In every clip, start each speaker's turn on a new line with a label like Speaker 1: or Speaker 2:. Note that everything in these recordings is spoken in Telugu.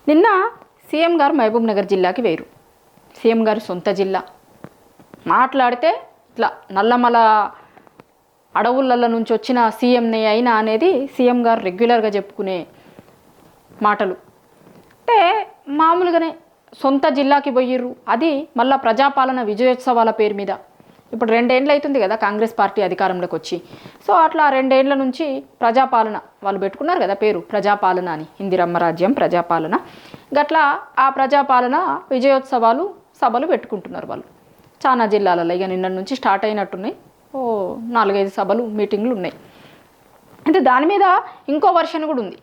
Speaker 1: నిన్న సీఎం గారు మహబూబ్ నగర్ జిల్లాకి వేరు. సీఎం గారి సొంత జిల్లా. మాట్లాడితే ఇట్లా నల్లమల అడవుల నుంచి వచ్చిన సీఎంనే అయినా అనేది సీఎం గారు రెగ్యులర్గా చెప్పుకునే మాటలు. అంటే మామూలుగానే సొంత జిల్లాకి పోయిర్రు, అది మళ్ళా ప్రజాపాలన విజయోత్సవాల పేరు మీద. ఇప్పుడు 2 ఏళ్ళు అవుతుంది కదా కాంగ్రెస్ పార్టీ అధికారంలోకి వచ్చి. సో అట్లా 2 ఏళ్ల నుంచి ప్రజాపాలన వాళ్ళు పెట్టుకున్నారు కదా పేరు, ప్రజాపాలన అని. ఇందిరమ్మ రాజ్యం ప్రజాపాలన. గట్లా ఆ ప్రజాపాలన విజయోత్సవాలు సభలు పెట్టుకుంటున్నారు వాళ్ళు చాలా జిల్లాలలో. ఇక నిన్న నుంచి స్టార్ట్ అయినట్టున్నాయి. 4-5 సభలు మీటింగ్లు ఉన్నాయి. అంటే దాని మీద ఇంకో వర్షన్ కూడా ఉంది.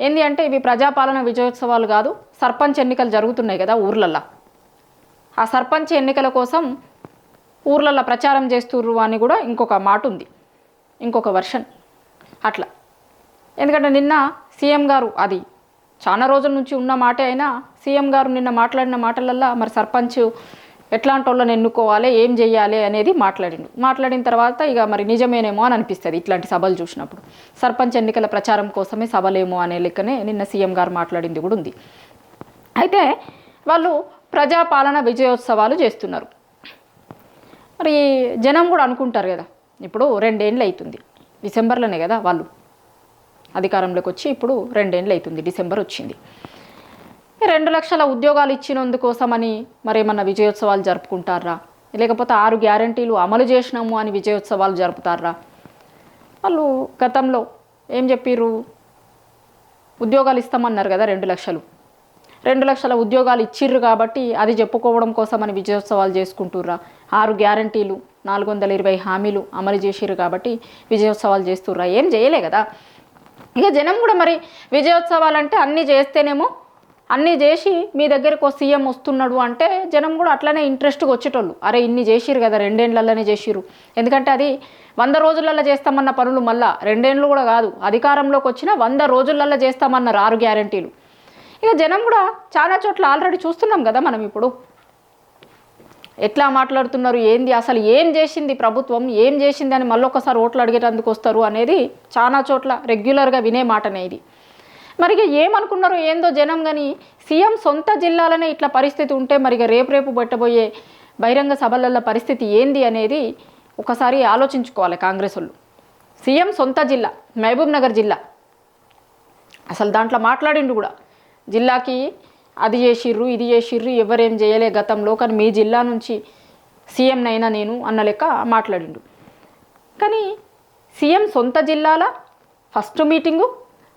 Speaker 1: ఏంది అంటే ఇవి ప్రజాపాలన విజయోత్సవాలు కాదు, సర్పంచ్ ఎన్నికలు జరుగుతున్నాయి కదా ఊర్లల్లో. ఆ సర్పంచ్ ఎన్నికల కోసం ఊర్లలో ప్రచారం చేస్తుర్రు అని కూడా ఇంకొక మాట ఉంది, ఇంకొక వర్షన్ అట్లా. ఎందుకంటే నిన్న సీఎం గారు, అది చాలా రోజుల నుంచి ఉన్న మాటే అయినా సీఎం గారు నిన్న మాట్లాడిన మాటలల్లో మరి సర్పంచ్ ఎట్లాంటి వాళ్ళని ఎన్నుకోవాలి, ఏం చెయ్యాలి అనేది మాట్లాడిన తర్వాత ఇక మరి నిజమేనేమో అని అనిపిస్తుంది ఇట్లాంటి సభలు చూసినప్పుడు. సర్పంచ్ ఎన్నికల ప్రచారం కోసమే సభలేమో అనే లెక్కనే నిన్న సీఎం గారు మాట్లాడింది కూడా ఉంది. అయితే వాళ్ళు ప్రజాపాలన విజయోత్సవాలు చేస్తున్నారు. మరి జనం కూడా అనుకుంటారు కదా, ఇప్పుడు 2 ఏళ్ళు అవుతుంది, డిసెంబర్లోనే కదా వాళ్ళు అధికారంలోకి వచ్చి, ఇప్పుడు 2 ఏళ్ళు అవుతుంది, డిసెంబర్ వచ్చింది. 2 లక్షల ఉద్యోగాలు ఇచ్చినందుకోసమని మరేమన్నా విజయోత్సవాలు జరుపుకుంటారా, లేకపోతే 6 గ్యారంటీలు అమలు చేసినాము అని విజయోత్సవాలు జరుపుతారా? వాళ్ళు గతంలో ఏం చెప్పిర్రు, ఉద్యోగాలు ఇస్తామన్నారు కదా 2 లక్షలు. 2 లక్షల ఉద్యోగాలు ఇచ్చిర్రు కాబట్టి అది చెప్పుకోవడం కోసమని విజయోత్సవాలు చేసుకుంటుర్రా? 6 గ్యారంటీలు 420 హామీలు అమలు చేసిర్రు కాబట్టి విజయోత్సవాలు చేస్తుర్రా? ఏం చేయలే కదా. ఇక జనం కూడా మరి విజయోత్సవాలు అంటే అన్నీ చేస్తేనేమో, అన్నీ చేసి మీ దగ్గరకు ఒక సీఎం వస్తున్నాడు అంటే జనం కూడా అట్లనే ఇంట్రెస్ట్గా వచ్చేటోళ్ళు. అరే ఇన్ని చేసిర్రు కదా, 2 ఏళ్లలోనే చేసిర్రు. ఎందుకంటే అది 100 రోజులలో చేస్తామన్న పనులు మళ్ళా 2 ఏళ్ళు కూడా కాదు, అధికారంలోకి వచ్చిన 100 రోజులలో చేస్తామన్నారు 6 గ్యారంటీలు. ఇక జనం కూడా చాలా చోట్ల ఆల్రెడీ చూస్తున్నాం కదా మనం ఇప్పుడు ఎట్లా మాట్లాడుతున్నారు, ఏంది అసలు ఏం చేసింది ప్రభుత్వం, ఏం చేసింది అని మళ్ళొకసారి ఓట్లు అడిగేటందుకు వస్తారు అనేది చాలా చోట్ల రెగ్యులర్గా వినే మాటనే ఇది. మరి ఏమనుకున్నారు ఏందో జనం, కానీ సీఎం సొంత జిల్లాలనే ఇట్లా పరిస్థితి ఉంటే మరి రేపు పెట్టబోయే బహిరంగ సభలలో పరిస్థితి ఏంది అనేది ఒకసారి ఆలోచించుకోవాలి కాంగ్రెస్ వాళ్ళు. సీఎం సొంత జిల్లా మహబూబ్ నగర్ జిల్లా, అసలు దాంట్లో మాట్లాడిండు కూడా, జిల్లాకి అది చేసిర్రు ఇది చేసిర్రు ఎవరేం చేయలే గతంలో, కానీ మీ జిల్లా నుంచి సీఎంనైనా నేను అన్న లెక్క మాట్లాడిండు. కానీ సీఎం సొంత జిల్లాల ఫస్ట్ మీటింగు,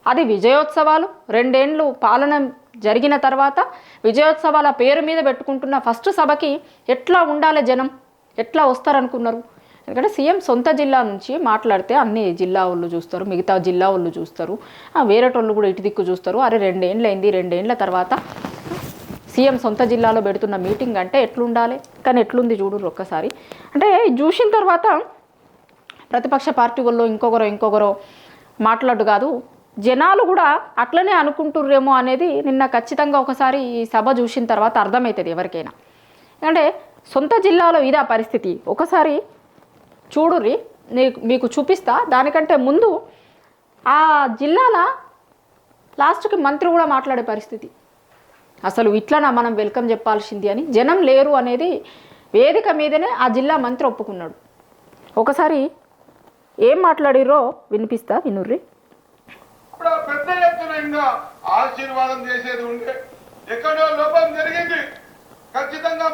Speaker 1: అది విజయోత్సవాలు 2 ఏళ్ళు పాలన జరిగిన తర్వాత విజయోత్సవాల పేరు మీద పెట్టుకుంటున్న ఫస్ట్ సభకి ఎట్లా ఉండాలి, జనం ఎట్లా వస్తారనుకున్నారు? ఎందుకంటే సీఎం సొంత జిల్లా నుంచి మాట్లాడితే అన్ని జిల్లా వాళ్ళు చూస్తారు, మిగతా జిల్లా వాళ్ళు చూస్తారు, వేరేటోళ్ళు కూడా ఇటు దిక్కు చూస్తారు. అరే 2 ఏళ్ళు అయింది, 2 ఏళ్ళ తర్వాత సీఎం సొంత జిల్లాలో పెడుతున్న మీటింగ్ అంటే ఎట్లుండాలి, కానీ ఎట్లుంది చూడు ఒక్కసారి. అంటే చూసిన తర్వాత ప్రతిపక్ష పార్టీ వాళ్ళు ఇంకొకరో మాట్లాడు కాదు, జనాలు కూడా అట్లనే అనుకుంటుర్రేమో అనేది నిన్న ఖచ్చితంగా ఒకసారి ఈ సభ చూసిన తర్వాత అర్థమవుతుంది ఎవరికైనా. అంటే సొంత జిల్లాలో ఇదా పరిస్థితి, ఒకసారి చూడుర్రి, మీకు చూపిస్తా. దానికంటే ముందు ఆ జిల్లాల లాస్ట్కి మంత్రి కూడా మాట్లాడే పరిస్థితి, అసలు ఇట్లనా మనం వెల్కమ్ చెప్పాల్సింది అని. జనం లేరు అనేది వేదిక మీదనే ఆ జిల్లా మంత్రి ఒప్పుకున్నాడు. ఒకసారి ఏం మాట్లాడిరో వినిపిస్తా, వినుర్రి.
Speaker 2: పెద్ద ఎత్తున ఇంకా ఆశీర్వాదం చేసేది ఉండే, ఎక్కడో లోపం జరిగింది, ఖచ్చితంగా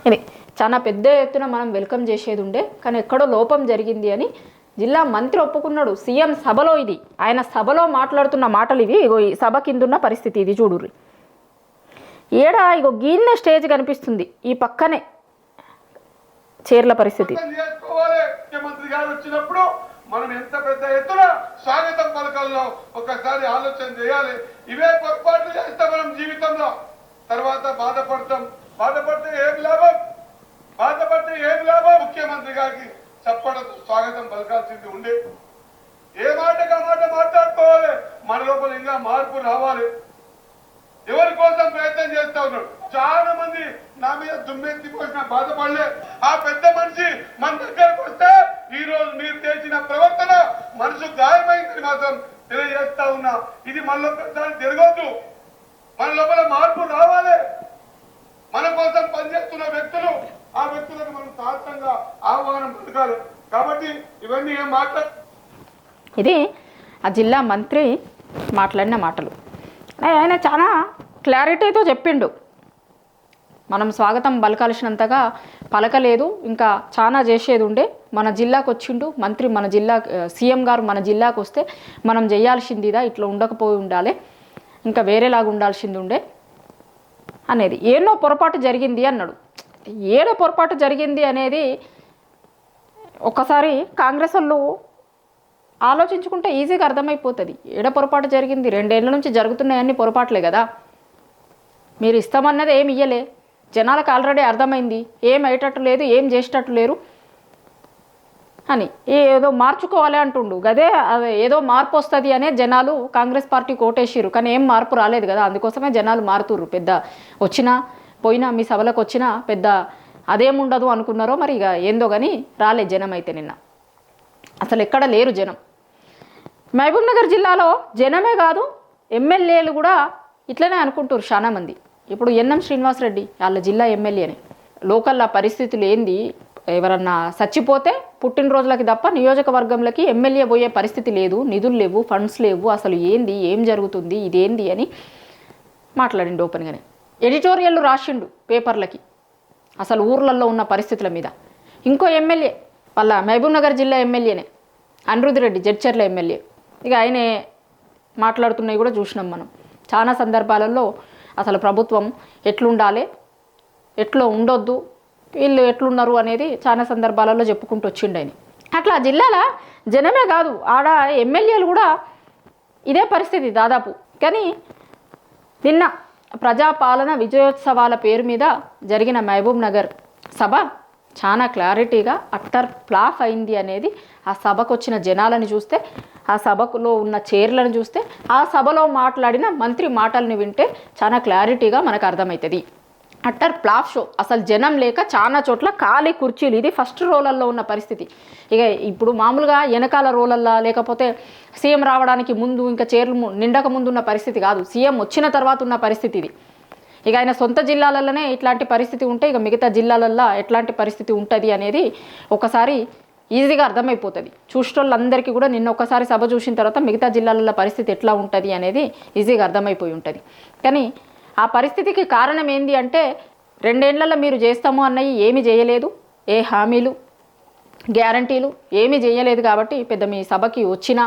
Speaker 1: ఇది చాలా పెద్ద ఎత్తున మనం వెల్కమ్ చేసేది ఉండే, కానీ ఎక్కడో లోపం జరిగింది అని జిల్లా మంత్రి ఒప్పుకున్నాడు సీఎం సభలో. ఇది ఆయన సభలో మాట్లాడుతున్న మాటలు ఇవి. ఇగో ఈ సభ కిందున్న పరిస్థితి ఇది చూడుర్రి. ఏడా ఇగో గీన్నే స్టేజ్ కనిపిస్తుంది, ఈ పక్కనే చీరల పరిస్థితి.
Speaker 2: ముఖ్యమంత్రి గారు వచ్చినప్పుడు మనం ఎంత పెద్ద ఎత్తున స్వాగతం పలకాల్లో ఒకసారి ఆలోచన చేయాలి. ఇవే పొరపాట్లు చేస్తే మనం జీవితంలో తర్వాత బాధపడితే ఏం లాభం, ముఖ్యమంత్రి గారికి చప్పడంతో స్వాగతం పలకాల్సింది ఉండే. ఏ మాటగా మాట మాట్లాడుకోవాలి, మన లోపల ఇంకా మార్పు రావాలి. ఎవరి కోసం ప్రయత్నం చేస్తా ఉన్నాడు. చాలా మంది నా మీద దుమ్మెత్తి పోసిన బాధపడలే. ఆ పెద్ద మనిషి మన దగ్గరకు వస్తే ఈ రోజు మీరు చేసిన ప్రవర్తన మనసు గాయమైందని మాత్రం తెలియజేస్తా ఉన్నా. ఇది మనలో జరగొద్దు. మన లోపల
Speaker 1: ఇది ఆ జిల్లా మంత్రి మాట్లాడిన మాటలు. ఆయన చాలా క్లారిటీతో చెప్పిండు. మనం స్వాగతం పలకాల్సినంతగా పలకలేదు, ఇంకా చాలా చేసేది ఉండే. మన జిల్లాకు వచ్చిండు మంత్రి, మన జిల్లా సీఎం గారు మన జిల్లాకు వస్తే మనం చేయాల్సిందిదా, ఇట్లా ఉండకపోయి ఉండాలి, ఇంకా వేరేలాగా ఉండాల్సింది ఉండే అనేది. ఏదో పొరపాటు జరిగింది అన్నాడు. ఏదో పొరపాటు జరిగింది అనేది ఒకసారి కాంగ్రెస్ వాళ్ళు ఆలోచించుకుంటే ఈజీగా అర్థమైపోతుంది. ఏడ పొరపాటు జరిగింది, 2 ఏళ్ళ నుంచి జరుగుతున్నాయన్నీ పొరపాట్లే కదా. మీరు ఇస్తామన్నది ఏమి ఇయ్యలే, జనాలకు ఆల్రెడీ అర్థమైంది, ఏం అయ్యేటట్టు లేదు, ఏం చేసేటట్టు లేరు అని. ఏదో మార్చుకోవాలి అంటుండు. అదే ఏదో మార్పు వస్తుంది అనే జనాలు కాంగ్రెస్ పార్టీకి ఓటేసిర్రు, కానీ ఏం మార్పు రాలేదు కదా. అందుకోసమే జనాలు మారుతుర్రు. పెద్ద వచ్చినా పోయినా, మీ సభలకు వచ్చినా పెద్ద అదేముండదు అనుకున్నారో మరి, ఇక ఏందో కానీ రాలే జనం అయితే. నిన్న అసలు ఎక్కడ లేరు జనం. మహబూబ్ నగర్ జిల్లాలో జనమే కాదు, ఎమ్మెల్యేలు కూడా ఇట్లనే అనుకుంటారు చాలా మంది. ఇప్పుడు ఎన్ఎం శ్రీనివాసరెడ్డి వాళ్ళ జిల్లా ఎమ్మెల్యేనే. లోకల్ ఆ పరిస్థితులు ఏంది, ఎవరన్నా చచ్చిపోతే పుట్టినరోజులకి తప్ప నియోజకవర్గంలోకి ఎమ్మెల్యే పోయే పరిస్థితి లేదు, నిధులు లేవు, ఫండ్స్ లేవు, అసలు ఏంది, ఏం జరుగుతుంది, ఇదేంది అని మాట్లాడిండు ఓపెన్గానే. ఎడిటోరియల్ రాసిండు పేపర్లకి అసలు ఊర్లలో ఉన్న పరిస్థితుల మీద. ఇంకో ఎమ్మెల్యే వాళ్ళ మహబూబ్ నగర్ జిల్లా ఎమ్మెల్యేనే, అనిరుద్ రెడ్డి, జడ్చర్ల ఎమ్మెల్యే. ఇక ఆయనే మాట్లాడుతున్నవి కూడా చూసినాం మనం చాలా సందర్భాలలో. అసలు ప్రభుత్వం ఎట్లుండాలి, ఎట్లా ఉండొద్దు, వీళ్ళు ఎట్లున్నారు అనేది చాలా సందర్భాలలో చెప్పుకుంటూ వచ్చిండు ఆయన. అట్లా జిల్లాల జనమే కాదు, ఆడ ఎమ్మెల్యేలు కూడా ఇదే పరిస్థితి దాదాపు. కానీ నిన్న ప్రజాపాలన విజయోత్సవాల పేరు మీద జరిగిన మహబూబ్ నగర్ సభ చాలా క్లారిటీగా అట్టర్ ఫ్లాప్ అయింది అనేది ఆ సభకు వచ్చిన జనాలను చూస్తే, ఆ సభలో ఉన్న చైర్లను చూస్తే, ఆ సభలో మాట్లాడిన మంత్రి మాటలను వింటే చాలా క్లారిటీగా మనకు అర్థమవుతుంది. Utter flop show. అసలు జనం లేక చాలా చోట్ల ఖాళీ కుర్చీలు. ఇది ఫస్ట్ రోలల్లో ఉన్న పరిస్థితి. ఇక ఇప్పుడు మామూలుగా వెనకాల రోలల్లా, లేకపోతే సీఎం రావడానికి ముందు ఇంకా చైర్లు నిండక ముందు ఉన్న పరిస్థితి కాదు, సీఎం వచ్చిన తర్వాత ఉన్న పరిస్థితి ఇది. ఇక ఆయన సొంత జిల్లాలలోనే ఇట్లాంటి పరిస్థితి ఉంటే ఇక మిగతా జిల్లాలల్లో ఎట్లాంటి పరిస్థితి ఉంటుంది అనేది ఒకసారి ఈజీగా అర్థమైపోతుంది. చూసేటోళ్ళందరికీ కూడా నిన్న ఒకసారి సభ చూసిన తర్వాత మిగతా జిల్లాలలో పరిస్థితి ఎట్లా ఉంటుంది అనేది ఈజీగా అర్థమైపోయి ఉంటుంది. కానీ ఆ పరిస్థితికి కారణం ఏంది అంటే, 2 ఏళ్లలో మీరు చేస్తాము అన్నవి ఏమీ చేయలేదు, ఏ హామీలు గ్యారంటీలు ఏమీ చేయలేదు. కాబట్టి పెద్ద మీ సభకి వచ్చినా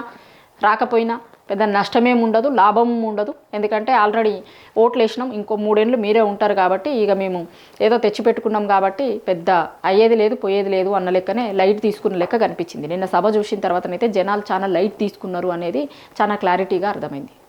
Speaker 1: రాకపోయినా పెద్ద నష్టమేమి ఉండదు, లాభం ఉండదు. ఎందుకంటే ఆల్రెడీ ఓట్లు వేసినాం, ఇంకో 3 ఏళ్ళు మీరే ఉంటారు కాబట్టి ఇక మేము ఏదో తెచ్చిపెట్టుకున్నాం కాబట్టి పెద్ద అయ్యేది లేదు, పోయేది లేదు అన్న లెక్కనే లైట్ తీసుకున్న లెక్క కనిపించింది. నిన్న సభ చూసిన తర్వాతనైతే జనాలు చాలా లైట్ తీసుకున్నారు అనేది చాలా క్లారిటీగా అర్థమైంది.